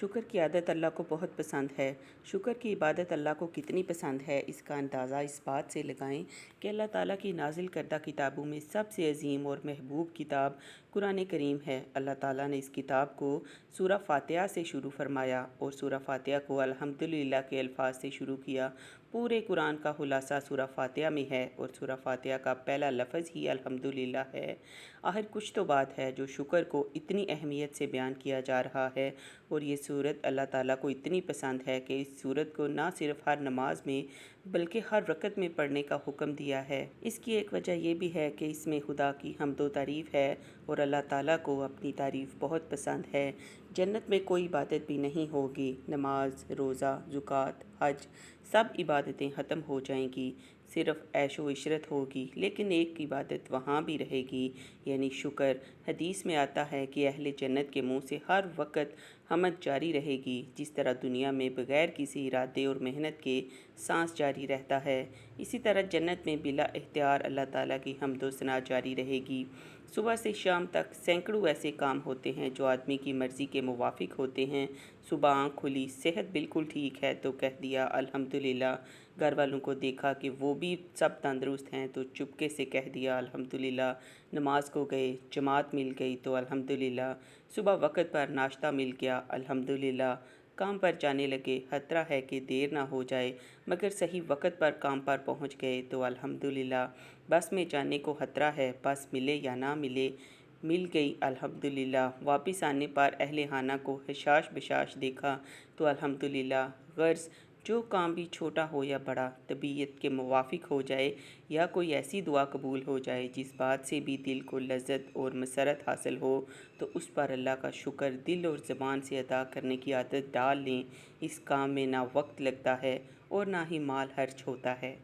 شکر کی عادت اللہ کو بہت پسند ہے۔ شکر کی عبادت اللہ کو کتنی پسند ہے، اس کا اندازہ اس بات سے لگائیں کہ اللہ تعالیٰ کی نازل کردہ کتابوں میں سب سے عظیم اور محبوب کتاب قرآن کریم ہے۔ اللہ تعالیٰ نے اس کتاب کو سورہ فاتحہ سے شروع فرمایا اور سورہ فاتحہ کو الحمدللہ کے الفاظ سے شروع کیا۔ پورے قرآن کا خلاصہ سورہ فاتحہ میں ہے اور سورہ فاتحہ کا پہلا لفظ ہی الحمدللہ ہے۔ آخر کچھ تو بات ہے جو شکر کو اتنی اہمیت سے بیان کیا جا رہا ہے، اور یہ سورت اللہ تعالیٰ کو اتنی پسند ہے کہ اس سورت کو نہ صرف ہر نماز میں بلکہ ہر رکعت میں پڑھنے کا حکم دیا ہے۔ اس کی ایک وجہ یہ بھی ہے کہ اس میں خدا کی حمد و تعریف ہے اور اللہ تعالیٰ کو اپنی تعریف بہت پسند ہے۔ جنت میں کوئی عبادت بھی نہیں ہوگی، نماز، روزہ، زکوٰۃ، حج، سب عبادتیں ختم ہو جائیں گی، صرف عیش و عشرت ہوگی، لیکن ایک عبادت وہاں بھی رہے گی، یعنی شکر۔ حدیث میں آتا ہے کہ اہل جنت کے منہ سے ہر وقت حمد جاری رہے گی، جس طرح دنیا میں بغیر کسی ارادے اور محنت کے سانس جاری رہتا ہے، اسی طرح جنت میں بلا اختیار اللہ تعالیٰ کی حمد و ثنا جاری رہے گی۔ صبح سے شام تک سینکڑوں ایسے کام ہوتے ہیں جو آدمی کی مرضی کے موافق ہوتے ہیں۔ صبح آنکھ کھلی، صحت بالکل ٹھیک ہے تو کہہ دیا الحمدللہ، گھر والوں کو دیکھا کہ وہ بھی سب تندرست ہیں تو چپکے سے کہہ دیا الحمدللہ، نماز کو گئے، جماعت مل گئی تو الحمدللہ، صبح وقت پر ناشتہ مل گیا الحمدللہ، کام پر جانے لگے، خطرہ ہے کہ دیر نہ ہو جائے مگر صحیح وقت پر کام پر پہنچ گئے تو الحمدللہ، بس میں جانے کو خطرہ ہے، بس ملے یا نہ ملے، مل گئی الحمدللہ، واپس آنے پر اہل خانہ کو حشاش بشاش دیکھا تو الحمدللہ۔ غرض جو کام بھی چھوٹا ہو یا بڑا، طبیعت کے موافق ہو جائے یا کوئی ایسی دعا قبول ہو جائے جس بات سے بھی دل کو لذت اور مسرت حاصل ہو، تو اس پر اللہ کا شکر دل اور زبان سے ادا کرنے کی عادت ڈال لیں۔ اس کام میں نہ وقت لگتا ہے اور نہ ہی مال خرچ ہوتا ہے۔